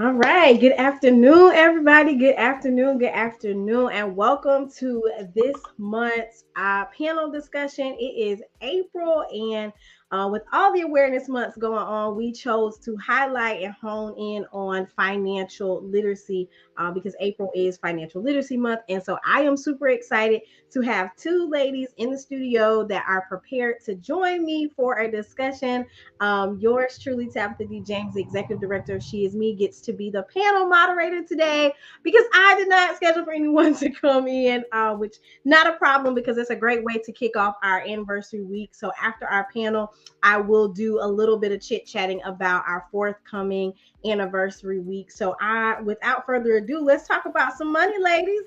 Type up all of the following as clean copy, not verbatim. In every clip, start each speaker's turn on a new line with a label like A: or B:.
A: All right. Good afternoon, everybody. Good afternoon. Good afternoon. And welcome to this month's panel discussion. It is April, and with all the awareness months going on, we chose to highlight and hone in on financial literacy because April is Financial Literacy Month. And so I am super excited to have two ladies in the studio that are prepared to join me for a discussion. Yours truly, Tabitha D. James, the executive director of She Is Me, gets to be the panel moderator today because I did not schedule for anyone to come in, which not a problem because it's a great way to kick off our anniversary week. So after our panel, I will do a little bit of chit chatting about our forthcoming anniversary week. So without further ado, let's talk about some money, ladies.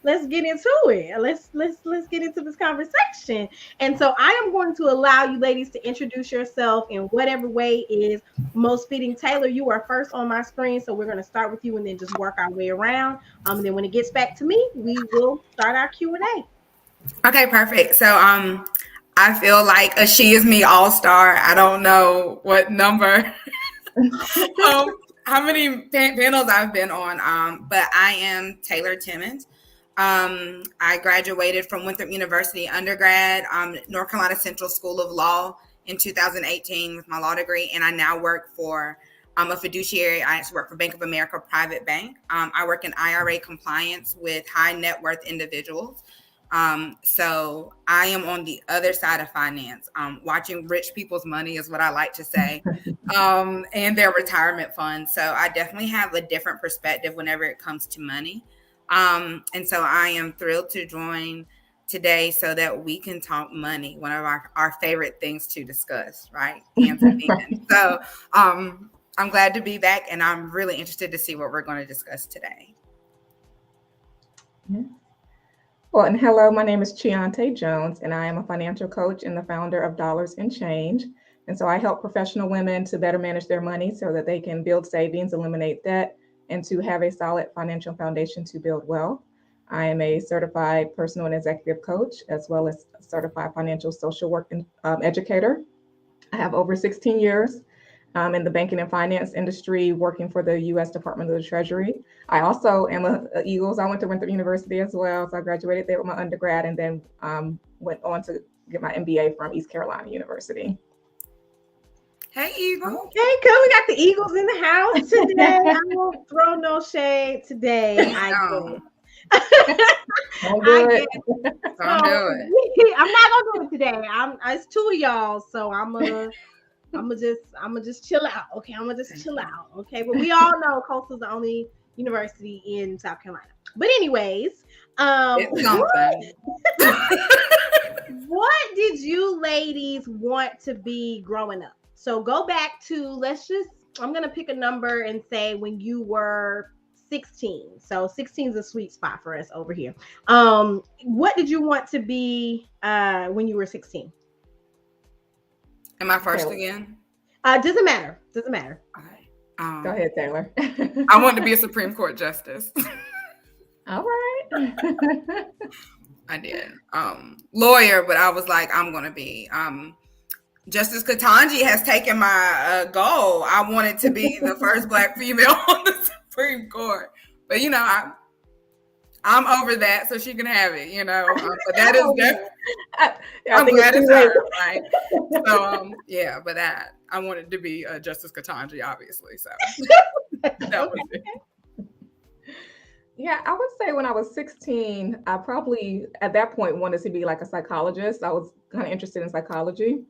A: Let's get into it. Let's get into this conversation. And so I am going to allow you ladies to introduce yourself in whatever way is most fitting. Taylor, you are first on my screen, so we're going to start with you and then just work our way around. And then when it gets back to me, we will start our Q&A.
B: Okay, perfect. So I feel like a She Is Me all-star. I don't know what number how many panels I've been on, but I am Taylor Timmons. I graduated from Winthrop University undergrad, North Carolina Central School of Law in 2018 with my law degree, and I now work for a fiduciary. I actually work for Bank of America Private Bank. I work in IRA compliance with high net worth individuals. So I am on the other side of finance. Watching rich people's money is what I like to say, and their retirement funds. So I definitely have a different perspective whenever it comes to money. And so I am thrilled to join today so that we can talk money, one of our favorite things to discuss, right? Hands in hand. So I'm glad to be back, and I'm really interested to see what we're going to discuss today.
C: Yeah. Well, and hello, my name is Chiante Jones, and I am a financial coach and the founder of Dollars and Change. And so I help professional women to better manage their money so that they can build savings, eliminate debt, and to have a solid financial foundation to build wealth. I am a certified personal and executive coach, as well as a certified financial social work educator. I have over 16 years in the banking and finance industry, working for the U.S. Department of the Treasury. I also am a Eagles. I went to Winthrop University as well, so I graduated there with my undergrad, and then went on to get my MBA from East Carolina University.
B: Hey, Eagle.
A: Okay, cool. We got the Eagles in the house today. I won't throw no shade today.
C: Don't do it.
B: Don't do it.
A: I'm not gonna do it today. It's two of y'all, so I'm gonna just chill out. Okay, I'm gonna just chill out. Okay, but we all know Coastal's the only university in South Carolina. But anyways,
B: it's something.
A: What did you ladies want to be growing up? So go back to I'm gonna pick a number and say when you were 16. So 16 is a sweet spot for us over here. What did you want to be when you were 16?
B: Am I first again?
A: Doesn't matter. Doesn't matter.
B: Okay.
C: Go ahead, Taylor.
B: I wanted to be a Supreme Court justice.
C: All right.
B: I did. Lawyer, but I was like, I'm going to be. Justice Ketanji has taken my goal. I wanted to be the first Black female on the Supreme Court. But, I'm over that, so she can have it, But that is definitely. I'm glad it's her, right? So, but I wanted to be Justice Ketanji, obviously. So that was it.
C: Yeah, I would say when I was 16, I probably at that point wanted to be like a psychologist. I was kind of interested in psychology.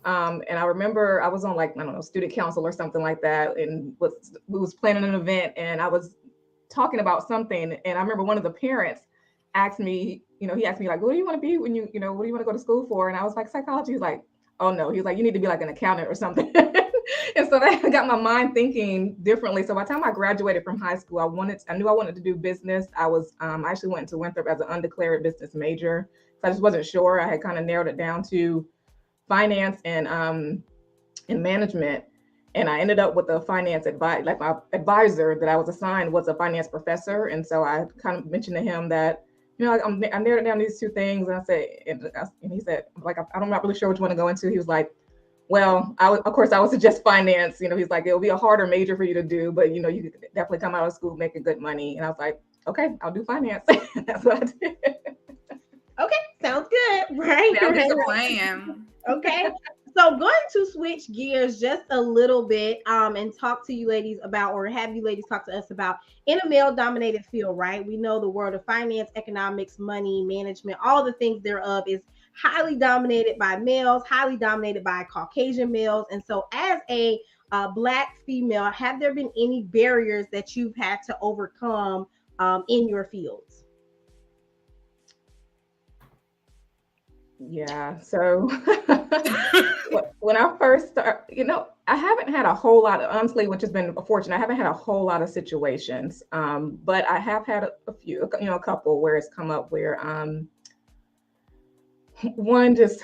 C: And I remember I was on student council or something like that, and we was planning an event, and I was talking about something, and I remember one of the parents asked me, he asked me like, what do you want to be when what do you want to go to school for? And I was like, psychology. He's like, oh no. He was like, you need to be like an accountant or something. And so that got my mind thinking differently. So by the time I graduated from high school, I knew I wanted to do business. I actually went to Winthrop as an undeclared business major. So I just wasn't sure. I had kind of narrowed it down to finance and management. And I ended up with a finance advisor, like my advisor that I was assigned was a finance professor. And so I kind of mentioned to him that, I narrowed it down these two things. And I said, and he said, like, I'm not really sure which one to go into. He was like, well, of course, I would suggest finance. He's like, it'll be a harder major for you to do, but you could definitely come out of school making good money. And I was like, okay, I'll do finance. That's what I did.
A: Okay, sounds good, right?
B: Sounds like a plan.
A: Okay. So going to switch gears just a little bit and talk to you ladies about, or have you ladies talk to us about, in a male dominated field, right? We know the world of finance, economics, money, management, all the things thereof is highly dominated by males, highly dominated by Caucasian males. And so as a Black female, have there been any barriers that you've had to overcome in your fields?
C: Yeah. So when I first started, I haven't had a whole lot of, honestly, which has been fortunate. I haven't had a whole lot of situations, but I have had a few, a couple where it's come up where one, just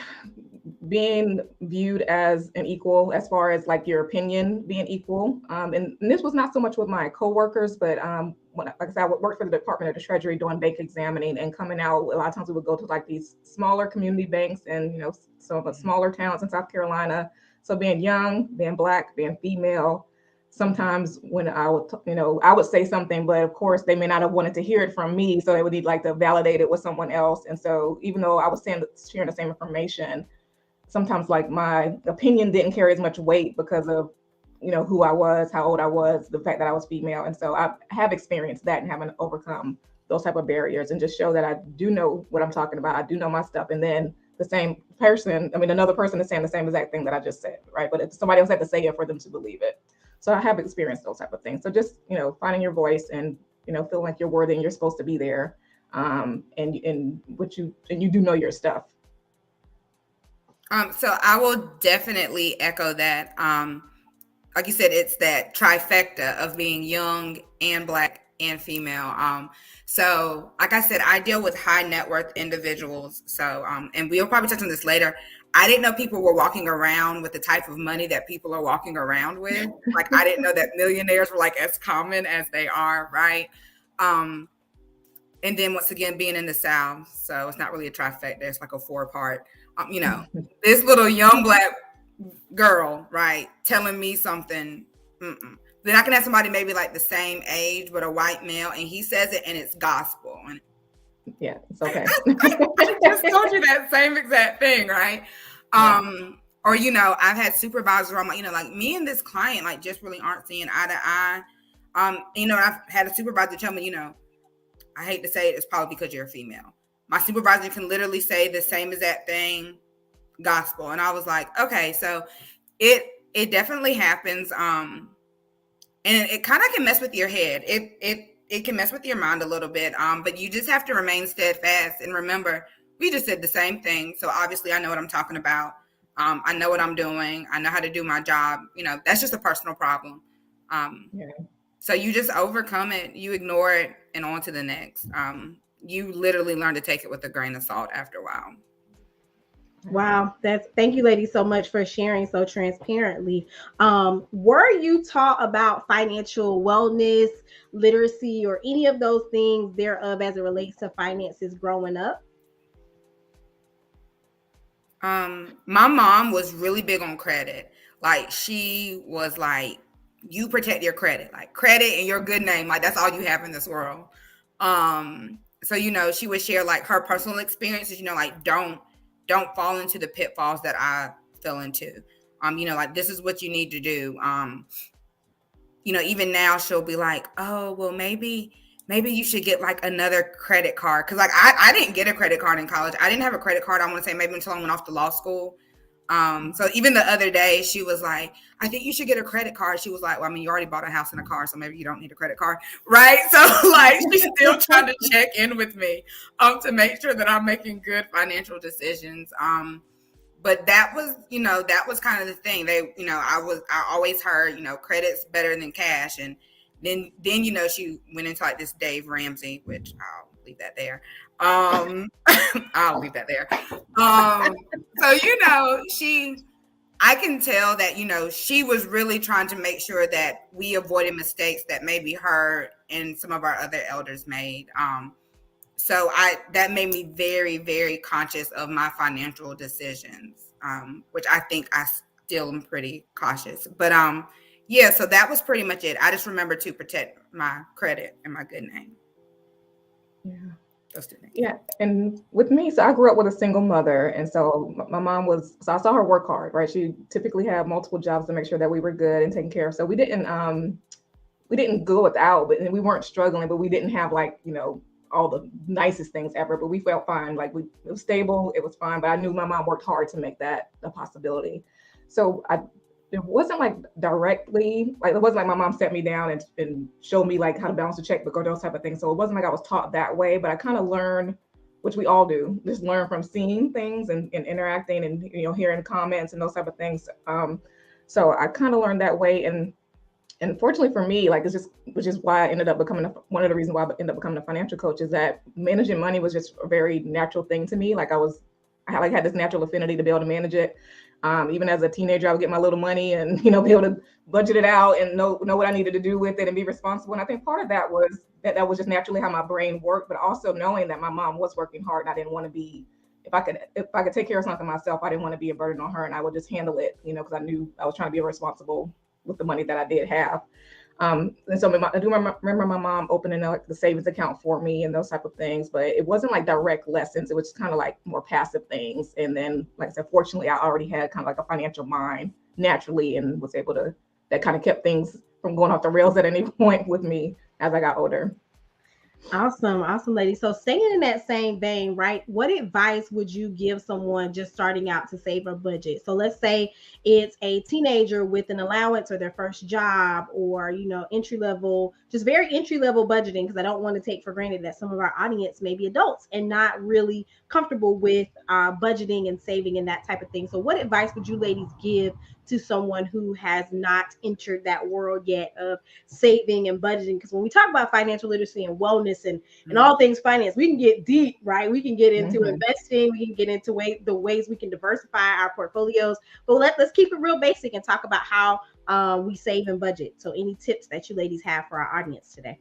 C: being viewed as an equal, as far as like your opinion being equal. And this was not so much with my coworkers, but like I said, I worked for the Department of the Treasury doing bank examining and coming out. A lot of times we would go to like these smaller community banks and, some of the smaller towns in South Carolina. So being young, being Black, being female, sometimes when I would say something, but of course they may not have wanted to hear it from me. So they would need like to validate it with someone else. And so even though I was sharing the same information, sometimes like my opinion didn't carry as much weight because of, who I was, how old I was, the fact that I was female. And so I have experienced that and having to overcome those type of barriers and just show that I do know what I'm talking about. I do know my stuff. And then the same person, another person is saying the same exact thing that I just said, right? But if somebody else had to say it for them to believe it. So I have experienced those type of things. So just, finding your voice and, feeling like you're worthy and you're supposed to be there. And you do know your stuff.
B: So I will definitely echo that. Like you said, it's that trifecta of being young and Black and female. So like I said, I deal with high net worth individuals. So, and we'll probably touch on this later. I didn't know people were walking around with the type of money that people are walking around with. Like, I didn't know that millionaires were like as common as they are, right? And then once again, being in the South, so it's not really a trifecta, it's like a 4-part. This little young Black girl, right, telling me something. Then I can have somebody maybe like the same age, but a white male, and he says it and it's gospel. And
C: yeah, it's okay.
B: I just told you that same exact thing, right? Yeah. Or, I've had supervisors where I'm like, like me and this client, like, just really aren't seeing eye to eye. I've had a supervisor tell me, I hate to say it, it's probably because you're a female. My supervisor can literally say the same exact thing, gospel. And I was like, okay, so it definitely happens. And it kind of can mess with your head. It can mess with your mind a little bit. But you just have to remain steadfast and remember, we just said the same thing. So obviously I know what I'm talking about. I know what I'm doing. I know how to do my job. That's just a personal problem. So you just overcome it, you ignore it, and on to the next. You literally learn to take it with a grain of salt after a while.
A: Wow, thank you, ladies, so much for sharing so transparently. Were you taught about financial wellness, literacy, or any of those things thereof as it relates to finances growing up?
B: My mom was really big on credit. Like, she was like, you protect your credit, like credit and your good name, like that's all you have in this world. So she would share like her personal experiences, like don't fall into the pitfalls that I fell into. Like, this is what you need to do. Even now she'll be like, oh, well, maybe you should get like another credit card. Cause like I didn't get a credit card in college. I didn't have a credit card, I want to say maybe until I went off to law school. So even the other day she was like, I think you should get a credit card. She was like, well, you already bought a house and a car, so maybe you don't need a credit card. Right. So like, she's still trying to check in with me, to make sure that I'm making good financial decisions. But that was kind of the thing. I always heard, credit's better than cash. And then, she went into like this Dave Ramsey, which I'll leave that there. I'll leave that there. So, I can tell that, she was really trying to make sure that we avoided mistakes that maybe her and some of our other elders made. So that made me very, very conscious of my financial decisions, which I think still am pretty cautious. But yeah, so that was pretty much it. I just remember to protect my credit and my good name.
C: Yeah.
B: Those two things.
C: Yeah. And with me, so I grew up with a single mother. And so my mom so I saw her work hard, right? She typically had multiple jobs to make sure that we were good and taken care of. So we didn't go without, but we weren't struggling, but we didn't have like, all the nicest things ever, but we felt fine. Like it was stable, it was fine, but I knew my mom worked hard to make that a possibility. So it wasn't like directly, like it wasn't like my mom sat me down and showed me like how to balance a checkbook or those type of things. So it wasn't like I was taught that way, but I kind of learned, which we all do, just learn from seeing things and interacting and hearing comments and those type of things. So I kind of learned that way, and fortunately for me, like which is why I ended up becoming one of the reasons why I ended up becoming a financial coach, is that managing money was just a very natural thing to me. Like I had this natural affinity to be able to manage it. Even as a teenager, I would get my little money and be able to budget it out and know what I needed to do with it and be responsible. And I think part of that was that was just naturally how my brain worked, but also knowing that my mom was working hard and I didn't want to be, if I could take care of something myself, I didn't want to be a burden on her, and I would just handle it, because I knew I was trying to be responsible with the money that I did have. And so I do remember my mom opening like the savings account for me and those type of things, but it wasn't like direct lessons. It was kind of like more passive things. And then, like I said, fortunately, I already had kind of like a financial mind naturally and was able to, that kind of kept things from going off the rails at any point with me as I got older.
A: Awesome, lady. So staying in that same vein, right? What advice would you give someone just starting out to save a budget? So let's say it's a teenager with an allowance or their first job, or entry level, just very entry level budgeting, because I don't want to take for granted that some of our audience may be adults and not really comfortable with budgeting and saving and that type of thing. So what advice would you ladies give to someone who has not entered that world yet of saving and budgeting? Because when we talk about financial literacy and wellness and all things finance, we can get deep, right? We can get into investing, we can get into the ways we can diversify our portfolios, but let's keep it real basic and talk about how we save and budget. So any tips that you ladies have for our audience today?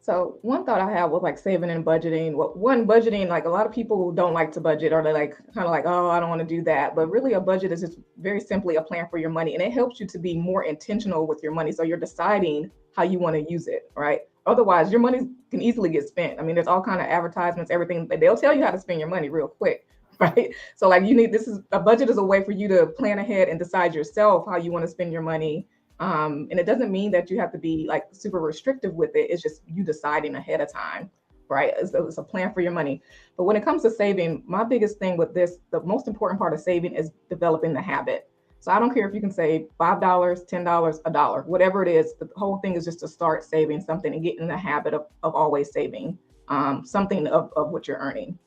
C: So one thought I have with like saving and budgeting, budgeting, like a lot of people don't like to budget, or they like kind of like, oh, I don't want to do that. But really a budget is just very simply a plan for your money, and it helps you to be more intentional with your money. So you're deciding how you want to use it, right? Otherwise, your money can easily get spent. I mean, there's all kind of advertisements, everything, but they'll tell you how to spend your money real quick, right? So like a budget is a way for you to plan ahead and decide yourself how you want to spend your money. And it doesn't mean that you have to be like super restrictive with it. It's just you deciding ahead of time, right? It's a plan for your money. But when it comes to saving, my biggest thing with this, the most important part of saving is developing the habit. So I don't care if you can save $5, $10, $1, whatever it is. The whole thing is just to start saving something and get in the habit of always saving something of what you're earning.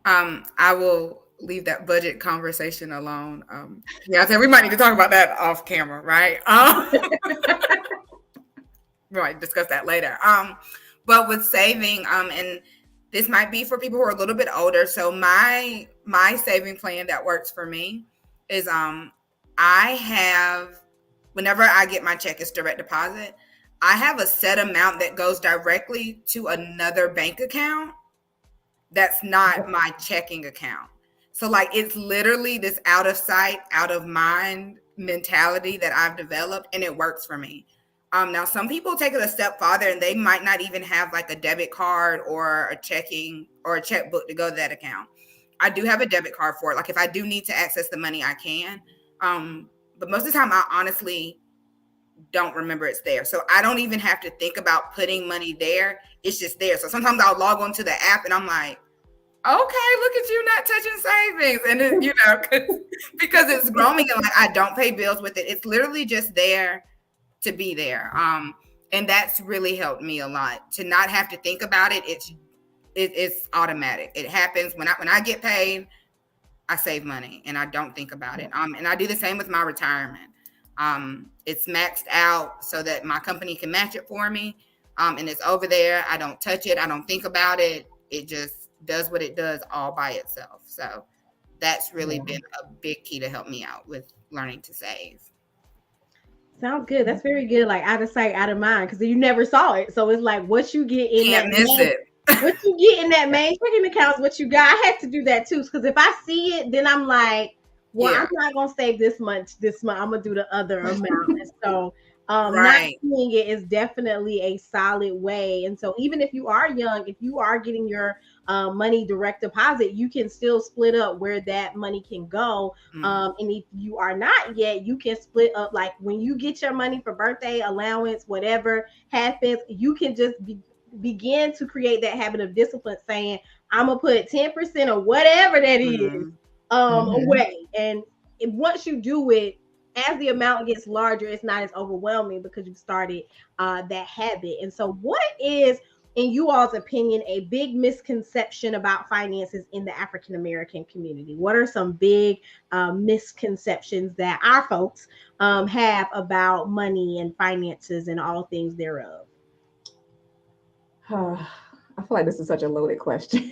B: I will leave that budget conversation alone. I think we might need to talk about that off camera, right? We might discuss that later. But with saving, and this might be for people who are a little bit older. So my saving plan that works for me is I have, whenever I get my check, it's direct deposit. I have a set amount that goes directly to another bank account that's not my checking account. So like it's literally this out of sight, out of mind mentality that I've developed, and it works for me. Now some people take it a step farther and they might not even have like a debit card or a checking or a checkbook to go to that account. I do have a debit card for it. Like if I do need to access the money, I can. But most of the time I honestly don't remember it's there. So I don't even have to think about putting money there. It's just there. So sometimes I'll log on to the app and I'm like, okay, look at you not touching savings. And it, because it's growing and like I don't pay bills with it. It's literally just there to be there. And that's really helped me a lot to not have to think about it. It's automatic. It happens when I get paid, I save money and I don't think about it. And I do the same with my retirement. It's maxed out so that my company can match it for me. And it's over there. I don't touch it. I don't think about it. It just does what it does all by itself. So that's really been a big key to help me out with learning to save.
A: Sounds good. That's very good. Like out of sight, out of mind, because you never saw it. So it's like what you get in
B: Can't
A: that
B: miss it.
A: what you get in that main checking account is what you got. I had to do that too, because if I see it, then I'm like, well, I'm not gonna save this much this month. I'm gonna do the other amount. And so not seeing it is definitely a solid way. And so even if you are young, if you are getting your money direct deposit, you can still split up where that money can go. And if you are not yet, you can split up, like when you get your money for birthday allowance, whatever happens, you can just begin to create that habit of discipline, saying, I'm gonna put 10% or whatever that is away. And once you do it, as the amount gets larger, it's not as overwhelming because you've started that habit. And so what is, in you all's opinion, a big misconception about finances in the African American community? What are some big misconceptions that our folks have about money and finances and all things thereof?
C: I feel like this is such a loaded question.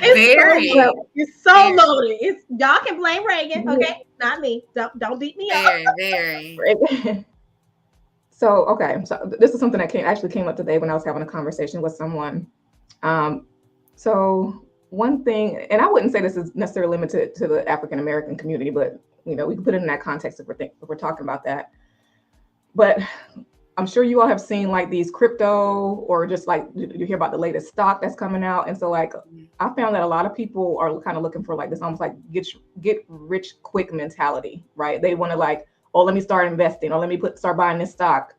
A: It's so loaded. It's, y'all can blame Reagan, okay? Not me. Don't beat me up.
C: Very. So this is something that came up today when I was having a conversation with someone. So one thing, and I wouldn't say this is necessarily limited to the African American community, but we can put it in that context if we're talking about that. But I'm sure you all have seen like these crypto, or just like you hear about the latest stock that's coming out. And so like I found that a lot of people are kind of looking for like this almost like get rich quick mentality, right? They want to like, oh, let me start investing, or let me start buying this stock.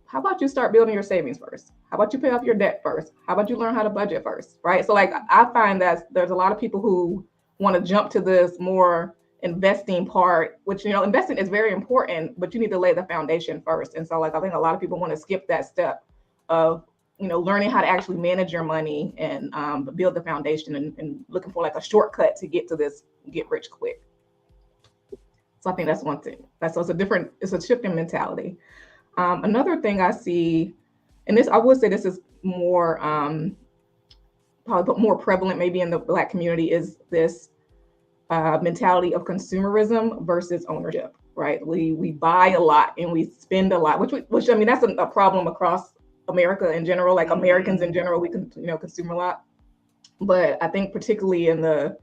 C: How about you start building your savings first? How about you pay off your debt first? How about you learn how to budget first, right? So like I find that there's a lot of people who want to jump to this more investing part, which, investing is very important, but you need to lay the foundation first. And so like, I think a lot of people want to skip that step of, learning how to actually manage your money and build the foundation and looking for like a shortcut to get to this get rich quick. So I think that's one thing. It's a shift in mentality. Another thing I see, and this, I would say this is more, probably more prevalent maybe in the Black community, is this mentality of consumerism versus ownership, right? We buy a lot and we spend a lot, which I mean, that's a problem across America in general. Like Americans in general, we can, consume a lot. But I think particularly in the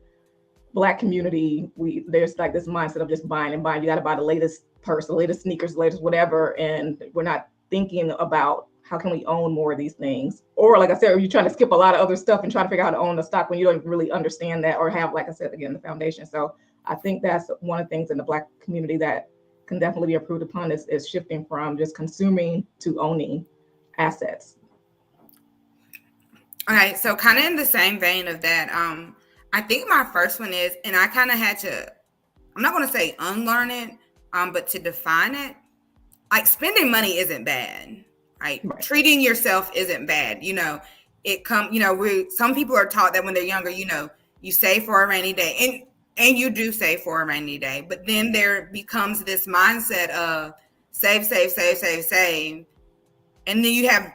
C: Black community, there's like this mindset of just buying and buying. You got to buy the latest purse, the latest sneakers, the latest whatever, and we're not thinking about how can we own more of these things. Or like I said, you're trying to skip a lot of other stuff and try to figure out how to own the stock when you don't really understand that or have, like I said, again, the foundation. So I think that's one of the things in the Black community that can definitely be improved upon is shifting from just consuming to owning assets.
B: Okay, so kind of in the same vein of that, I think my first one is, and I kind of had to, I'm not going to say unlearn it, but to define it, like spending money isn't bad. Right? Treating yourself isn't bad. Some people are taught that when they're younger, you save for a rainy day, and you do save for a rainy day, but then there becomes this mindset of save, and then you have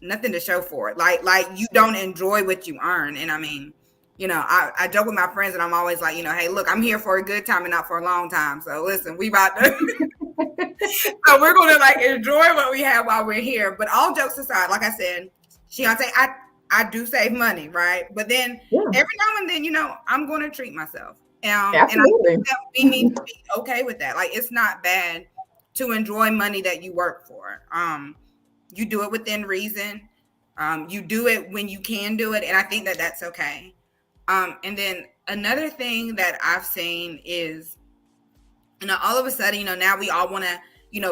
B: nothing to show for it. Like you don't enjoy what you earn. And I mean, I joke with my friends and I'm always like, hey, look, I'm here for a good time and not for a long time. So listen, we about to so we're going to like enjoy what we have while we're here. But all jokes aside, like I said, Shionte, I do save money, right? But then every now and then, I'm going to treat myself. And I think that we need to be okay with that. Like, it's not bad to enjoy money that you work for. You do it within reason. You do it when you can do it. And I think that that's okay. And then another thing that I've seen is, all of a sudden, now we all want to,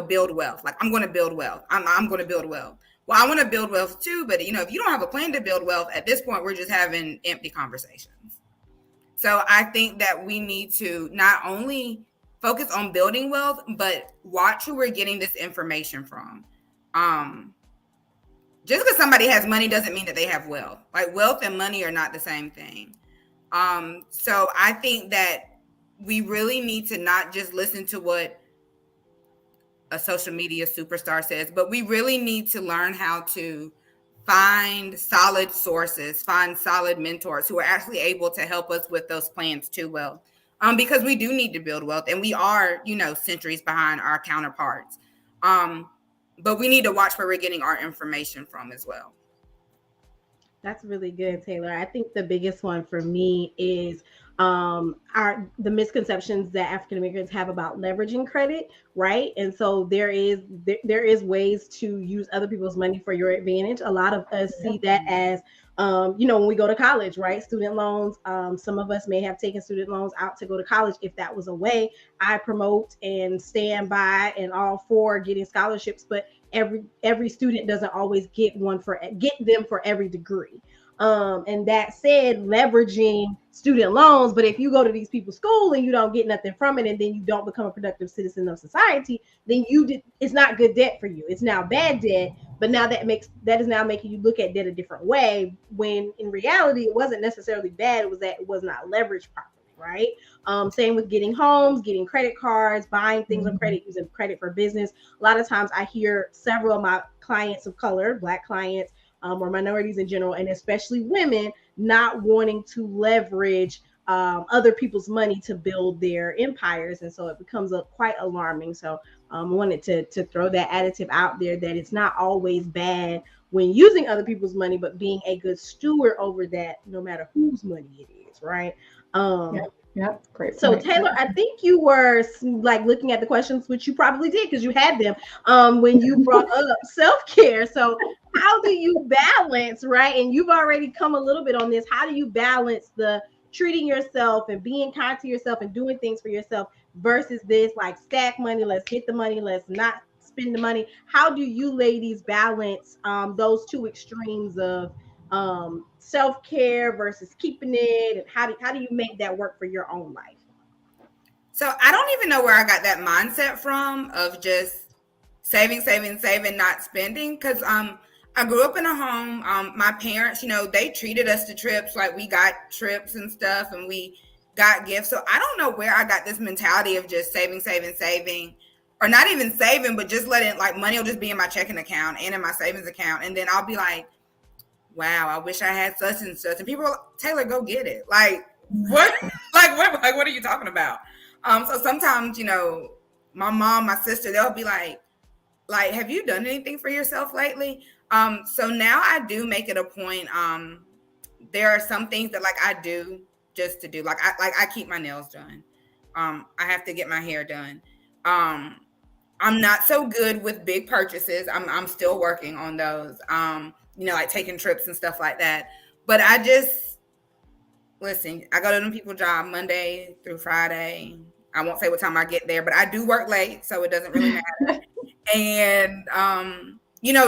B: build wealth. Like, I'm going to build wealth. I'm going to build wealth. Well, I want to build wealth too, but if you don't have a plan to build wealth, at this point, we're just having empty conversations. So I think that we need to not only focus on building wealth, but watch who we're getting this information from. Just because somebody has money doesn't mean that they have wealth. Like, wealth and money are not the same thing. So I think that we really need to not just listen to what a social media superstar says, but we really need to learn how to find solid sources, find solid mentors who are actually able to help us with those plans to wealth. Because we do need to build wealth, and we are, centuries behind our counterparts. But we need to watch where we're getting our information from as well.
A: That's really good, Taylor. I think the biggest one for me is the misconceptions that African Americans have about leveraging credit, right? And so there is ways to use other people's money for your advantage. A lot of us see that as when we go to college, right? Student loans. Some of us may have taken student loans out to go to college. If that was a way, I promote and stand by and all for getting scholarships, but every student doesn't always get them for every degree. And that said, leveraging student loans, but if you go to these people's school and you don't get nothing from it, and then you don't become a productive citizen of society, then it's not good debt for you. It's now bad debt. But now that is now making you look at debt a different way, when in reality it wasn't necessarily bad. It was that it was not leveraged properly, right? Same with getting homes, getting credit cards, buying things on credit, using credit for business. A lot of times I hear several of my clients of color, Black clients, or minorities in general, and especially women, not wanting to leverage other people's money to build their empires. And so it becomes quite alarming. So I wanted to throw that additive out there, that it's not always bad when using other people's money, but being a good steward over that, no matter whose money it is, right?
C: Yeah, great.
A: So Taylor, I think you were like looking at the questions, which you probably did because you had them when you brought up self-care. So how do you balance, right? And you've already come a little bit on this. How do you balance the treating yourself and being kind to yourself and doing things for yourself versus this like stack money, let's get the money, let's not spend the money? How do you ladies balance those two extremes of self-care versus keeping it, and how do you make that work for your own life?
B: So I don't even know where I got that mindset from of just saving, not spending. Because I grew up in a home. My parents, they treated us to trips, like we got trips and stuff, and we got gifts. So I don't know where I got this mentality of just saving, or not even saving, but just letting like money will just be in my checking account and in my savings account, and then I'll be like, wow, I wish I had such and such. And people are like, Taylor, go get it. Like, what? what are you talking about? So sometimes, my mom, my sister, they'll be like, have you done anything for yourself lately? So now I do make it a point. There are some things that like I do just to do. Like I keep my nails done. I have to get my hair done. I'm not so good with big purchases. I'm still working on those. Like taking trips and stuff like that. But I just, listen, I go to them people job Monday through Friday. I won't say what time I get there, but I do work late, so it doesn't really matter. And,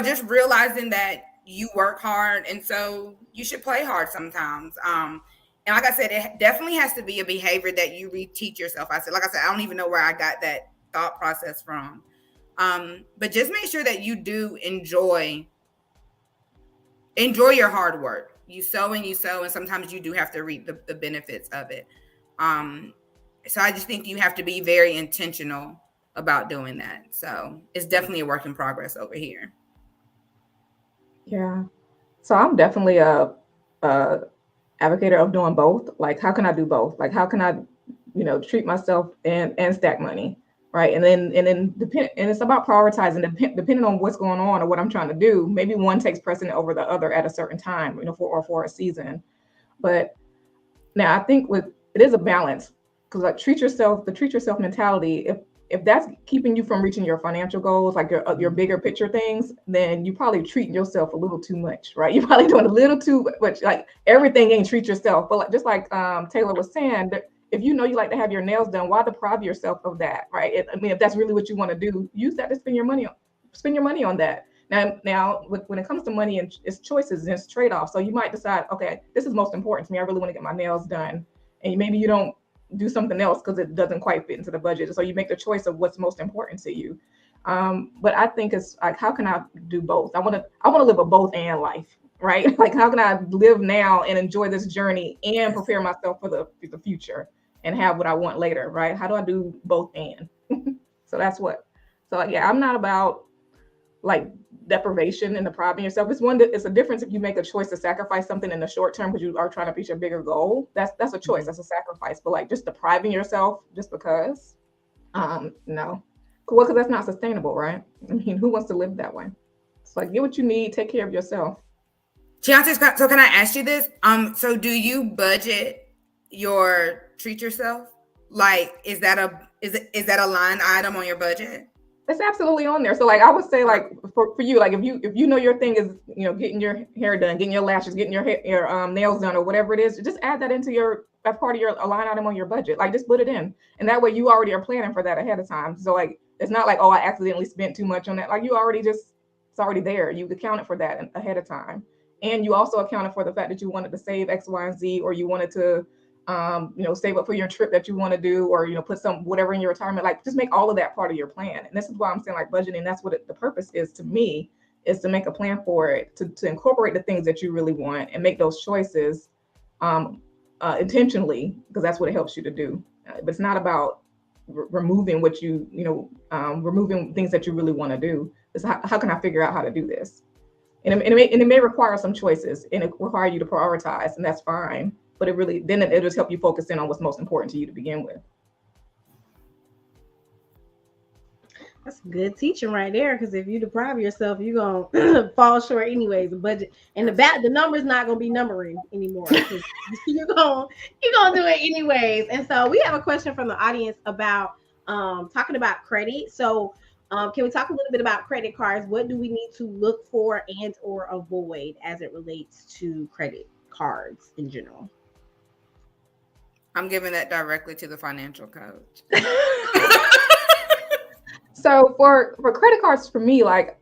B: just realizing that you work hard, and so you should play hard sometimes. And like I said, it definitely has to be a behavior that you reteach yourself. I don't even know where I got that thought process from. But just make sure that you do enjoy your hard work. You sow, and sometimes you do have to reap the benefits of it. So I just think you have to be very intentional about doing that. So it's definitely a work in progress over here.
C: Yeah. So I'm definitely a advocate of doing both. Like, how can I do both? Like, how can I, treat myself and stack money? Right. And then it's about prioritizing depending on what's going on or what I'm trying to do. Maybe one takes precedent over the other at a certain time, for a season. But now I think it is a balance, because like the treat yourself mentality, if that's keeping you from reaching your financial goals, like your bigger picture things, then you probably treating yourself a little too much, right? You're probably doing a little too much, like everything ain't treat yourself. But just like Taylor was saying, if you like to have your nails done, why deprive yourself of that, right? If that's really what you want to do, use that to spend your money on that. Now, when it comes to money, and it's choices and it's trade-offs. So you might decide, okay, this is most important to me. I really want to get my nails done, and maybe you don't do something else because it doesn't quite fit into the budget. So you make the choice of what's most important to you. But I think it's like, how can I do both? I want to live a both and life, right? Like, how can I live now and enjoy this journey and prepare myself for the future and have what I want later, right? How do I do both and? So I'm not about like deprivation and depriving yourself. It's a difference if you make a choice to sacrifice something in the short term because you are trying to reach a bigger goal. That's a choice. That's a sacrifice. But like just depriving yourself just because, no. Well, because that's not sustainable, right? I mean, who wants to live that way? It's like, get what you need, take care of yourself.
B: Chianti, so can I ask you this? So do you budget your treat yourself? Like, is that a line item on your budget?
C: It's absolutely on there. So like I would say, like for you, like if you know your thing is, you know, getting your hair done, getting your lashes, getting your nails done, or whatever it is, just add that into that part of your line item on your budget. Like just put it in, and that way you already are planning for that ahead of time. So like it's not like, oh, I accidentally spent too much on that. Like it's already there. You accounted for that ahead of time, and you also accounted for the fact that you wanted to save X, Y, and Z, or you wanted to save up for your trip that you want to do, or, put some whatever in your retirement. Like just make all of that part of your plan. And this is why I'm saying like budgeting, that's what the purpose is to me, is to make a plan for it, to incorporate the things that you really want and make those choices intentionally, because that's what it helps you to do. But it's not about removing what removing things that you really want to do. It's how can I figure out how to do this? And it may require some choices, and it require you to prioritize, and that's fine. But it'll just help you focus in on what's most important to you to begin with.
A: That's good teaching right there, because if you deprive yourself, you're gonna fall short anyways. The budget and the number's not gonna be numbering anymore. You're gonna do it anyways. And so we have a question from the audience about talking about credit. So can we talk a little bit about credit cards? What do we need to look for and or avoid as it relates to credit cards in general?
B: I'm giving that directly to the financial coach.
C: So for credit cards, for me, like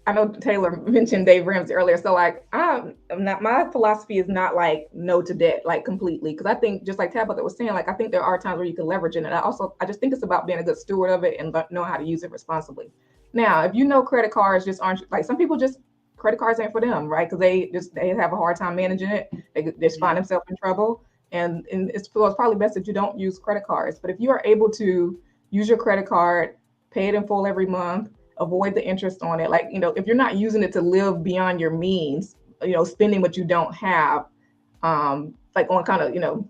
C: I know Taylor mentioned Dave Ramsey earlier. So like my philosophy is not like no to debt, like completely. Because I think just like Tabitha was saying, like I think there are times where you can leverage it. And I just think it's about being a good steward of it and know how to use it responsibly. Now, if credit cards just aren't, like some people just, credit cards ain't for them, right? Because they have a hard time managing it. They just find themselves in trouble. And it's probably best that you don't use credit cards. But if you are able to use your credit card, pay it in full every month, avoid the interest on it. Like, if you're not using it to live beyond your means, spending what you don't have, like on kind of,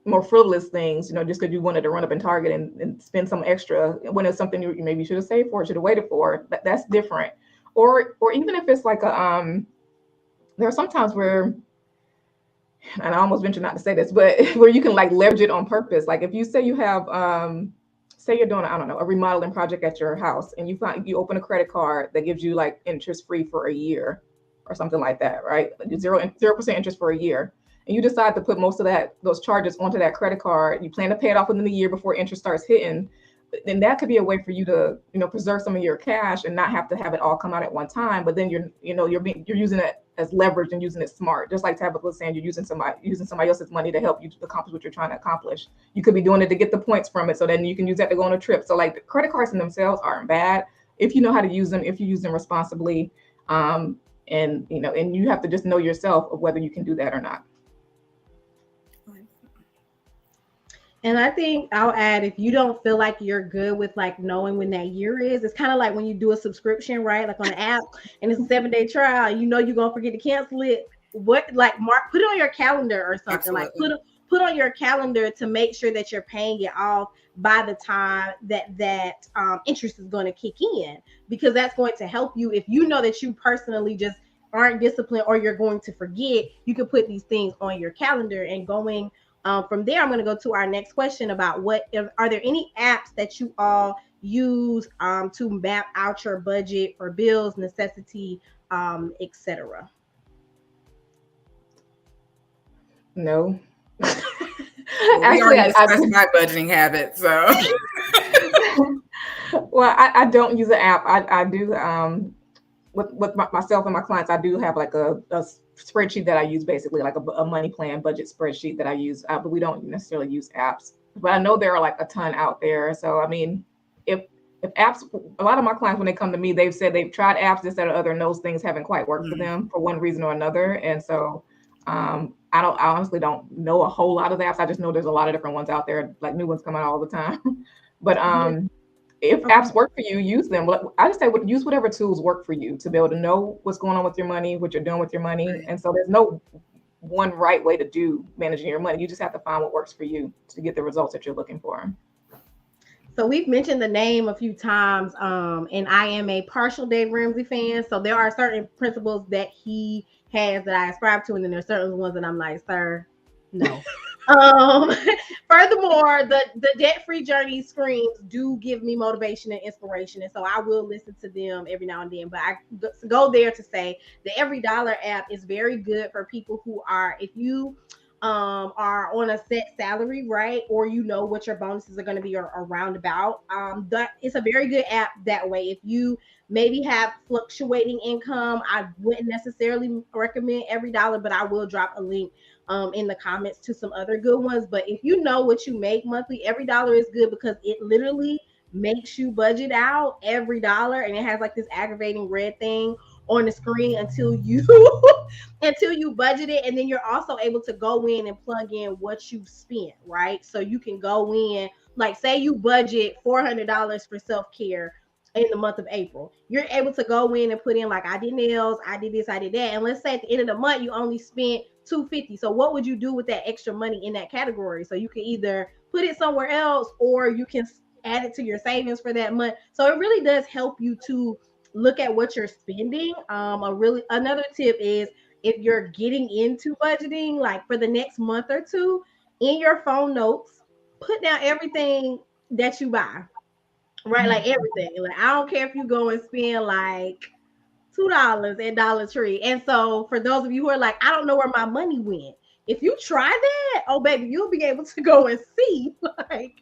C: more frivolous things, just because you wanted to run up in Target and spend some extra when it's something you maybe should have saved for, should have waited for, that's different. Or even if it's like there are some times where, and I almost venture not to say this, but where you can like leverage it on purpose. Like if you say you have, say you're doing, a remodeling project at your house, and you open a credit card that gives you like interest free for a year or something like that, right? 0% interest for a year. And you decide to put most of those charges onto that credit card. You plan to pay it off within the year before interest starts hitting. Then that could be a way for you to, preserve some of your cash and not have to have it all come out at one time. But then you're using it as leverage and using it smart. Just like Tabitha was saying, you're using somebody else's money to help you accomplish what you're trying to accomplish. You could be doing it to get the points from it, so then you can use that to go on a trip. So like the credit cards in themselves aren't bad if you know how to use them, if you use them responsibly, and you have to just know yourself of whether you can do that or not.
A: And I think I'll add, if you don't feel like you're good with like knowing when that year is, it's kind of like when you do a subscription, right? Like on an app, and it's a 7-day trial, you're gonna forget to cancel it. Put it on your calendar or something. Absolutely. Like put on your calendar to make sure that you're paying it off by the time that interest is going to kick in, because that's going to help you. If you know that you personally just aren't disciplined, or you're going to forget, you can put these things on your calendar. And going from there, I'm going to go to our next question about are there any apps that you all use to map out your budget for bills, necessity, etc.?
C: No.
B: Actually, I discussed my budgeting habits. So,
C: well, I don't use an app. I do with myself and my clients. I do have like a spreadsheet that I use, basically like a money plan budget spreadsheet that I use, but we don't necessarily use apps. But I know there are like a ton out there. So I mean, if apps, a lot of my clients, when they come to me, they've said they've tried apps, this, that, or other, and those things haven't quite worked for them for one reason or another. And so I honestly don't know a whole lot of the apps. I just know there's a lot of different ones out there, like new ones come out all the time. But if apps work for you, use them. I just say use whatever tools work for you to be able to know what's going on with your money, what you're doing with your money. And so there's no one right way to do managing your money. You just have to find what works for you to get the results that you're looking for.
A: So we've mentioned the name a few times, and I am a partial Dave Ramsey fan. So there are certain principles that he has that I ascribe to, and then there's certain ones that I'm like, sir, no. um Furthermore, the debt-free journey screams do give me motivation and inspiration, and so I will listen to them every now and then. But I go there to say the Every Dollar app is very good for people who are, if you are on a set salary, right, or you know what your bonuses are going to be or around about, that it's a very good app that way. If you maybe have fluctuating income, I wouldn't necessarily recommend Every Dollar, but I will drop a link in the comments to some other good ones. But if you know what you make monthly, Every Dollar is good because it literally makes you budget out every dollar, and it has like this aggravating red thing on the screen until you until you budget it, and then you're also able to go in and plug in what you've spent, right? So you can go in, like say you budget $400 for self-care in the month of April. You're able to go in and put in like, I did nails, I did this, I did that. And let's say at the end of the month you only spent $250. So what would you do with that extra money in that category? So you can either put it somewhere else, or you can add it to your savings for that month. So it really does help you to look at what you're spending. Another tip is, if you're getting into budgeting, like for the next month or two, in your phone notes, put down everything that you buy, right? Like everything. Like I don't care if you go and spend like $2 at Dollar Tree. And so for those of you who are like, I don't know where my money went, if you try that, oh baby, you'll be able to go and see like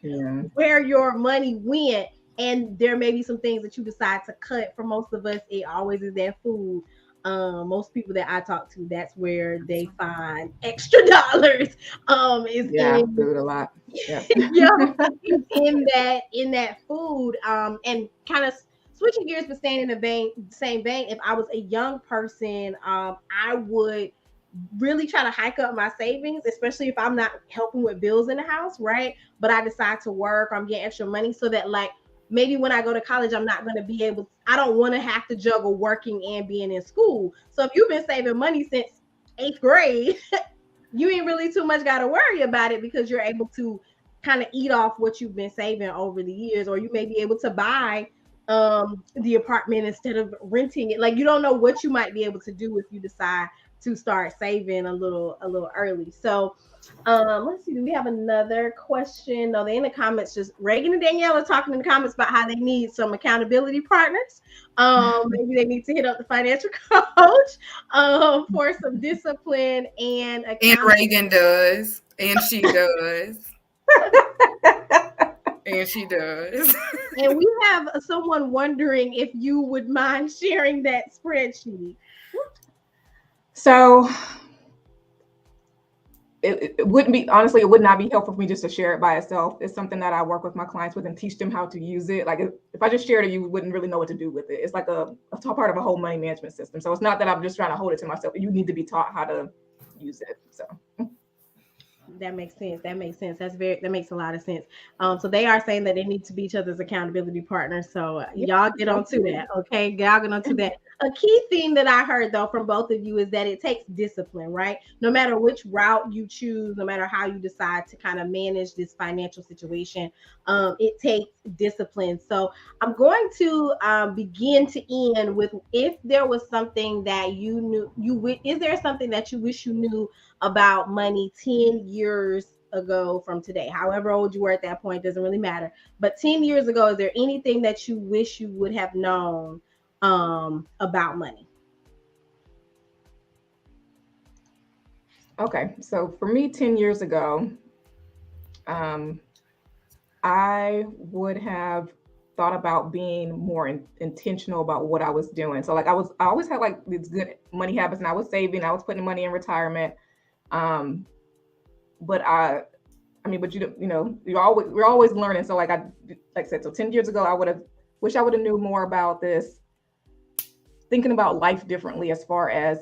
A: where your money went. And there may be some things that you decide to cut. For most of us, it always is that food. Most people that I talk to, that's where they find extra dollars. Is in
C: food a lot. Yeah,
A: in that food. And kind of switching gears, but staying in the same vein. If I was a young person, I would really try to hike up my savings, especially if I'm not helping with bills in the house, right? But I decide to work, I'm getting extra money, so that like maybe when I go to college, I'm not going to be able, I don't want to have to juggle working and being in school. So if you've been saving money since 8th grade, you ain't really too much got to worry about it, because you're able to kind of eat off what you've been saving over the years. Or you may be able to buy the apartment instead of renting it. Like you don't know what you might be able to do if you decide to start saving a little early. So let's see, do we have another question? No, they're in the comments. Just Reagan and Danielle are talking in the comments about how they need some accountability partners. Maybe they need to hit up the financial coach for some discipline and
B: accountability. And Reagan does, and she does. And she does.
A: And we have someone wondering if you would mind sharing that spreadsheet.
C: So it wouldn't be, honestly, it would not be helpful for me just to share it by itself. It's something that I work with my clients with and teach them how to use it. Like if I just shared it, you wouldn't really know what to do with it. It's like a part of a whole money management system. So it's not that I'm just trying to hold it to myself. You need to be taught how to use it. So
A: that makes sense. That makes a lot of sense. So they are saying that they need to be each other's accountability partners. So y'all get onto that. Okay. Y'all get onto that. A key thing that I heard though from both of you is that it takes discipline, right? No matter which route you choose, no matter how you decide to kind of manage this financial situation, it takes discipline. So I'm going to begin to end with, if there was something that you knew, is there something that you wish you knew about money 10 years ago from today? However old you were at that point, doesn't really matter. But 10 years ago, is there anything that you wish you would have known about money?
C: Okay, so for me 10 years ago, I would have thought about being more intentional about what I was doing. So like I always had like these good money habits, and I was saving, I was putting money in retirement. But we're always learning. So like I said, so 10 years ago, I would have knew more about this, thinking about life differently as far as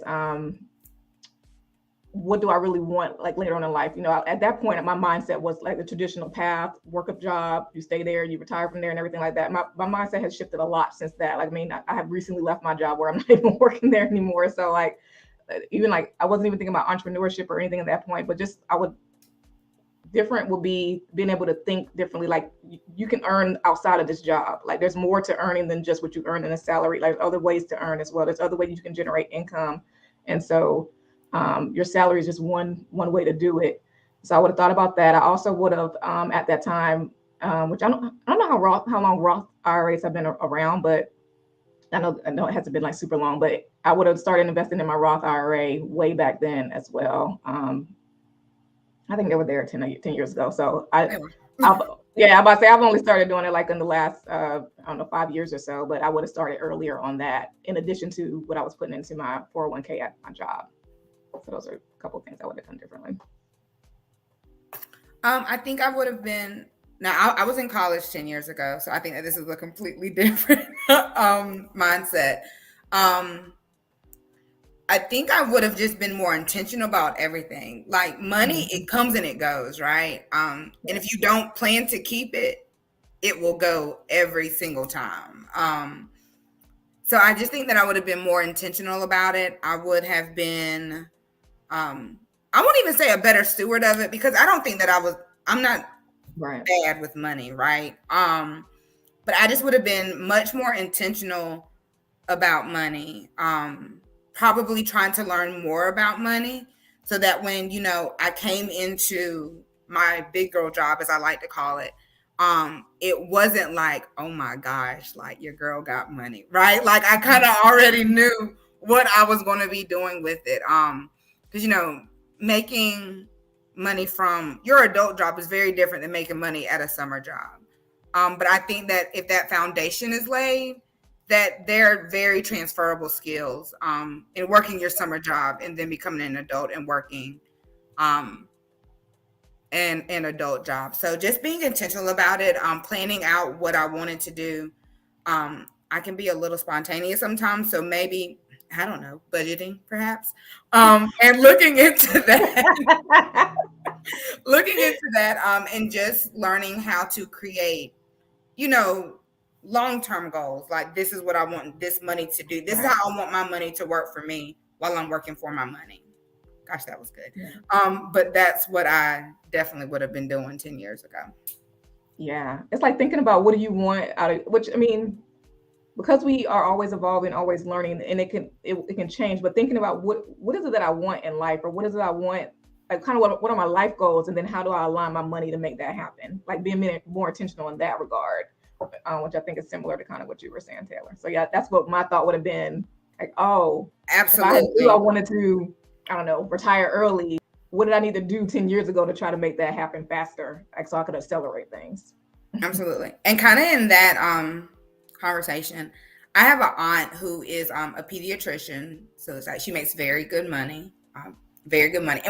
C: what do I really want like later on in life. At that point, my mindset was like the traditional path, work a job, you stay there, you retire from there and everything like that. My mindset has shifted a lot since that. Like, I have recently left my job where I'm not even working there anymore. So like, even like, I wasn't even thinking about entrepreneurship or anything at that point, but just different will be being able to think differently. Like you can earn outside of this job. Like there's more to earning than just what you earn in a salary. Like other ways to earn as well. There's other ways you can generate income And so your salary is just one way to do it. So I would have thought about that. I also would have at that time, which I don't know how long Roth IRAs have been around, but I know it hasn't been like super long, but I would have started investing in my Roth IRA way back then as well. I think they were there 10 years ago. So I'm about to say I've only started doing it like in the last, 5 years or so, but I would have started earlier on that in addition to what I was putting into my 401k at my job. So those are a couple of things I would have done differently.
B: I think I would have been, now I was in college 10 years ago, so I think that this is a completely different mindset. I think I would have just been more intentional about everything. Like money, it comes and it goes, right? And if you don't plan to keep it, it will go every single time. So I just think that I would have been more intentional about it. I would have been, I won't even say a better steward of it, because I don't think that I'm not bad with money, right? But I just would have been much more intentional about money. Probably trying to learn more about money so that when, I came into my big girl job, as I like to call it, it wasn't like, oh my gosh, like your girl got money, right? Like I kind of already knew what I was going to be doing with it. Because, making money from your adult job is very different than making money at a summer job. But I think that if that foundation is laid, that they're very transferable skills in working your summer job and then becoming an adult and working an adult job. So just being intentional about it, planning out what I wanted to do. I can be a little spontaneous sometimes. So maybe, I don't know, budgeting perhaps, and looking into that, and just learning how to create, long-term goals. Like, this is what I want this money to do. This is how I want my money to work for me while I'm working for my money. Gosh, that was good. Yeah. But that's what I definitely would have been doing 10 years ago.
C: Yeah. It's like thinking about what do you want out of, which, I mean, because we are always evolving, always learning, and it can change, but thinking about what is it that I want in life, or what is it I want, like kind of what are my life goals, and then how do I align my money to make that happen? Like being more intentional in that regard. Which I think is similar to kind of what you were saying, Taylor. So yeah, that's what my thought would have been. Like, oh,
B: absolutely.
C: If I wanted to, I don't know, retire early, what did I need to do 10 years ago to try to make that happen faster? Like, so I could accelerate things.
B: Absolutely. And kind of in that conversation, I have an aunt who is a pediatrician. So it's like she makes very good money. And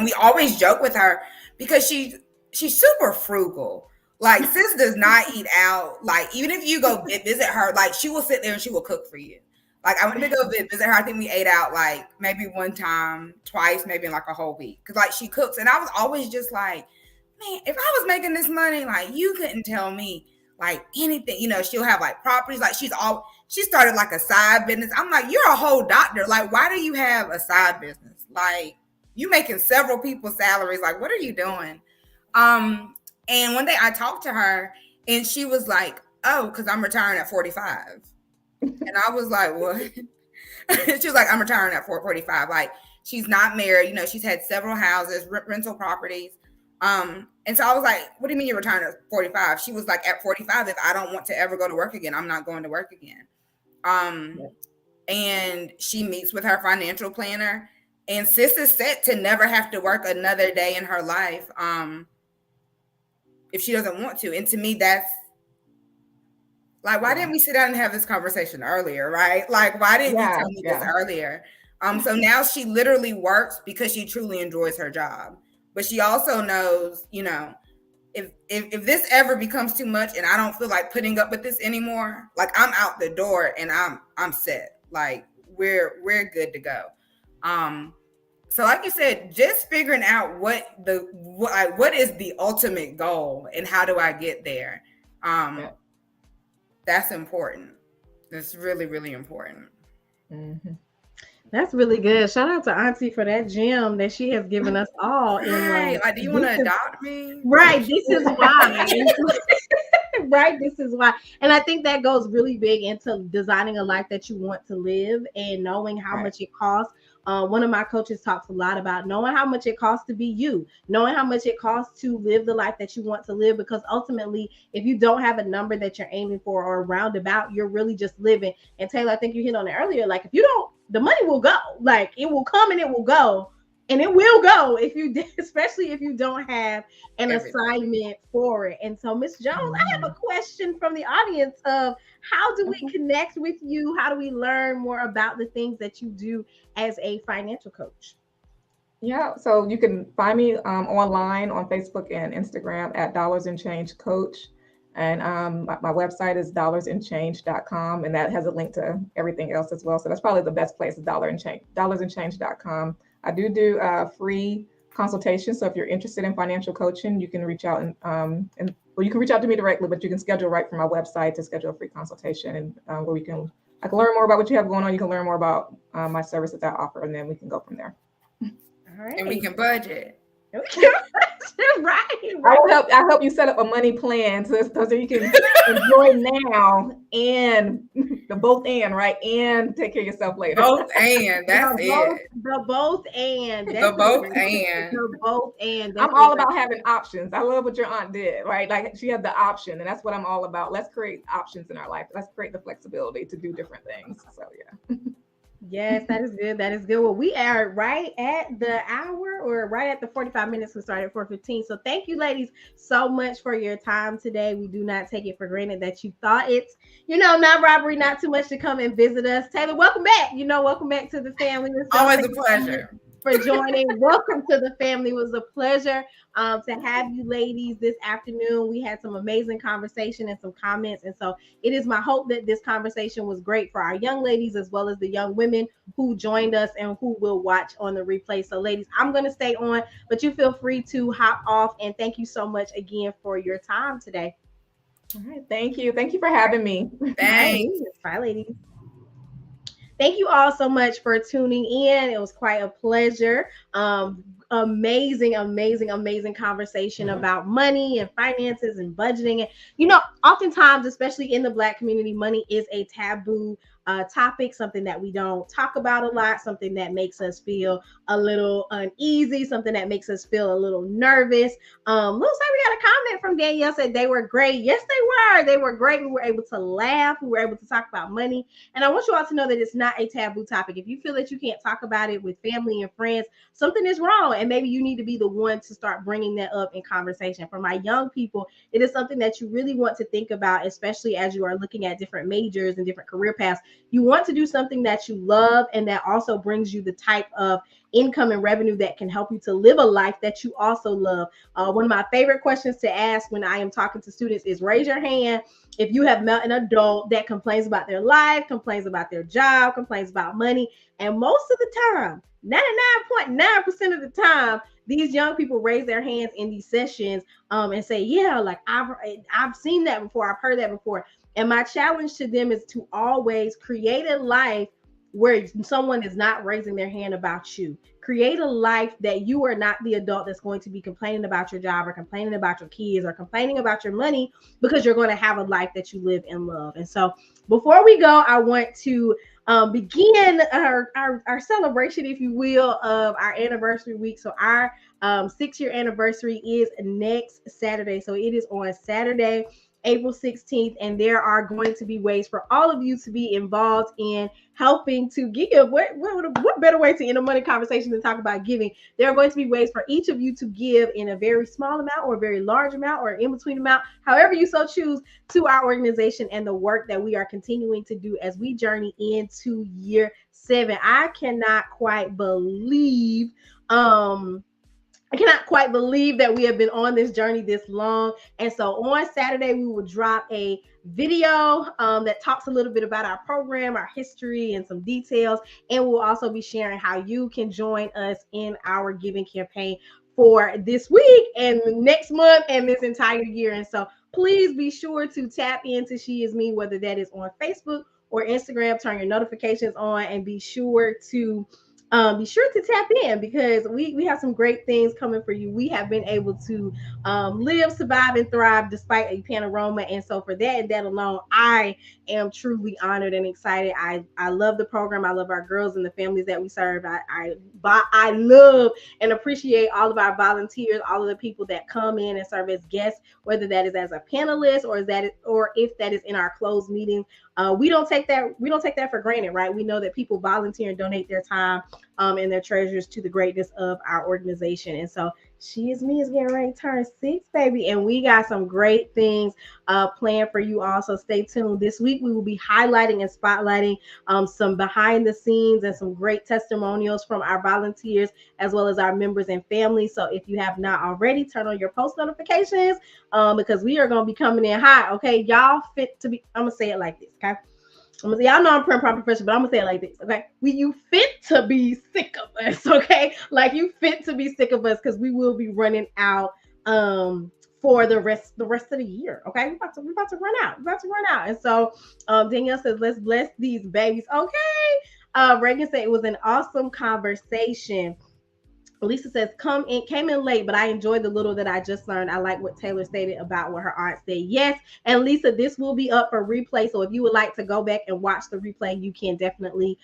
B: we always joke with her because she's super frugal. Like, sis does not eat out. Like, even if you go visit her, like, she will sit there and she will cook for you. Like, I went to go visit her. I think we ate out, like, maybe one time, twice, maybe in, like, a whole week. Because, like, she cooks. And I was always just like, man, if I was making this money, like, you couldn't tell me, like, anything. She'll have, like, properties. Like, she started, like, a side business. I'm like, you're a whole doctor. Like, why do you have a side business? Like, you making several people's salaries. Like, what are you doing? And one day I talked to her and she was like, oh, because I'm retiring at 45. And I was like, what? She was like, I'm retiring at 45. Like, she's not married. She's had several houses, rental properties. And so I was like, what do you mean you're retiring at 45? She was like, at 45, if I don't want to ever go to work again, I'm not going to work again. And she meets with her financial planner. And sis is set to never have to work another day in her life. If she doesn't want to. And to me, that's like, why didn't we sit down and have this conversation earlier, right? Like, why didn't you tell me this earlier? So now she literally works because she truly enjoys her job. But she also knows, if this ever becomes too much and I don't feel like putting up with this anymore, like, I'm out the door and I'm set. Like, we're good to go. So like you said, just figuring out what is the ultimate goal and how do I get there? That's important. That's really, really important.
A: Mm-hmm. That's really good. Shout out to Auntie for that gem that she has given us all.
B: Right. Like, do you want to adopt me?
A: Right. This is why. Right. This is why. And I think that goes really big into designing a life that you want to live and knowing how much it costs One of my coaches talks a lot about knowing how much it costs to be you, knowing how much it costs to live the life that you want to live, because ultimately, if you don't have a number that you're aiming for or roundabout, you're really just living. And Taylor, I think you hit on it earlier, like if you don't, the money will go, like it will come and it will go. And it will go if you, especially if you don't have an assignment for it. And so, Miss Jones, I have a question from the audience of how do we connect with you? How do we learn more about the things that you do as a financial coach?
C: Yeah, so you can find me online on Facebook and Instagram at Dollars and Change Coach. And my website is dollarsandchange.com, and that has a link to everything else as well. So that's probably the best place is dollarsandchange.com. I do free consultations. So if you're interested in financial coaching, you can reach out and you can reach out to me directly, but you can schedule right from my website to schedule a free consultation, and where I can learn more about what you have going on. You can learn more about my services I offer, and then we can go from there.
A: All right.
B: And we can budget.
A: Right.
C: I help you set up a money plan so you can enjoy now and the both and, right, and take care of yourself later.
B: Both and that's it.
A: The both and.
B: The both and.
A: The both and.
C: I'm all about having options. I love what your aunt did, right? Like she had the option, and that's what I'm all about. Let's create options in our life. Let's create the flexibility to do different things. So yeah.
A: Yes, that is good. That is good. Well, we are right at the hour, or right at the 45 minutes. We started at 4:15. So thank you, ladies, so much for your time today. We do not take it for granted that you thought it's, not robbery, not too much to come and visit us. Taylor, welcome back. Welcome back to the family.
B: Always a pleasure.
A: For joining. Welcome to the family. It was a pleasure to have you ladies this afternoon. We had some amazing conversation and some comments. And so it is my hope that this conversation was great for our young ladies as well as the young women who joined us and who will watch on the replay. So ladies, I'm going to stay on, but you feel free to hop off. And thank you so much again for your time today.
C: All right. Thank you. Thank you for having me.
B: Thanks.
A: Bye, ladies. Thank you all so much for tuning in. It was quite a pleasure. Amazing conversation about money and finances and budgeting. And, oftentimes, especially in the Black community, money is a taboo topic, something that we don't talk about a lot, something that makes us feel a little uneasy, something that makes us feel a little nervous. Looks like we got a comment from Danielle, said they were great. Yes, they were. They were great. We were able to laugh. We were able to talk about money. And I want you all to know that it's not a taboo topic. If you feel that you can't talk about it with family and friends, something is wrong. And maybe you need to be the one to start bringing that up in conversation. For my young people, it is something that you really want to think about, especially as you are looking at different majors and different career paths. You want to do something that you love and that also brings you the type of income and revenue that can help you to live a life that you also love. One of my favorite questions to ask when I am talking to students is raise your hand if you have met an adult that complains about their life, complains about their job, complains about money. And most of the time, 99.9% of the time, these young people raise their hands in these sessions and say, yeah, like I've seen that before. I've heard that before. And my challenge to them is to always create a life where someone is not raising their hand about you. Create a life that you are not the adult that's going to be complaining about your job or complaining about your kids or complaining about your money, because you're going to have a life that you live and love. And so before we go, I want to begin our celebration, if you will, of our anniversary week. So our 6-year anniversary is next Saturday. So it is on Saturday, April 16th, and there are going to be ways for all of you to be involved in helping to give. What better way to end a money conversation than talk about giving? There are going to be ways for each of you to give in a very small amount or a very large amount or in between amount, however you so choose, to our organization and the work that we are continuing to do as we journey into year 7. I cannot quite believe that we have been on this journey this long. And so on Saturday, we will drop a video that talks a little bit about our program, our history, and some details. And we'll also be sharing how you can join us in our giving campaign for this week and next month and this entire year. And so please be sure to tap into She Is Me, whether that is on Facebook or Instagram. Turn your notifications on and be sure to be sure to tap in because we have some great things coming for you. We have been able to live, survive, and thrive despite a panorama. And so for that and that alone, I am truly honored and excited. I love the program. I love our girls and the families that we serve. I love and appreciate all of our volunteers, all of the people that come in and serve as guests, whether that is as a panelist or if that is in our closed meetings. We don't take that for granted, right? We know that people volunteer and donate their time and their treasures to the greatness of our organization. And so She Is Me is getting ready to turn 6, baby. And we got some great things planned for you all. So stay tuned. This week, we will be highlighting and spotlighting some behind the scenes and some great testimonials from our volunteers, as well as our members and families. So if you have not already, turn on your post notifications because we are going to be coming in hot. Okay. Y'all fit to be, I'm going to say it like this. Okay. Y'all know I'm prim prom professional, but I'm gonna say it like this, okay? You fit to be sick of us, okay? Like you fit to be sick of us because we will be running out for the rest of the year, okay? We're about to run out. We're about to run out. And so Danielle says, let's bless these babies. Okay. Reagan said it was an awesome conversation. Lisa says, came in late, but I enjoyed the little that I just learned. I like what Taylor stated about what her aunt said. Yes. And Lisa, this will be up for replay. So if you would like to go back and watch the replay, you can definitely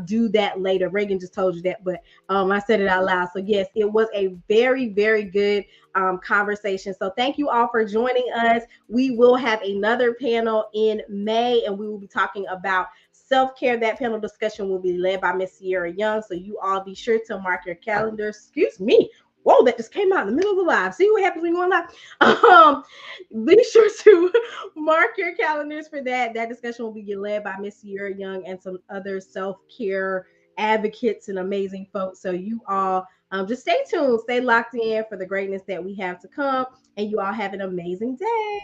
A: do that later. Reagan just told you that, but I said it out loud. So yes, it was a very, very good conversation. So thank you all for joining us. We will have another panel in May, and we will be talking about self-care. That panel discussion will be led by Miss Sierra Young. So you all be sure to mark your calendars. Excuse me. Whoa, that just came out in the middle of the live. See what happens when you go live. Be sure to mark your calendars for that. That discussion will be led by Miss Sierra Young and some other self-care advocates and amazing folks. So you all just stay tuned, stay locked in for the greatness that we have to come. And you all have an amazing day.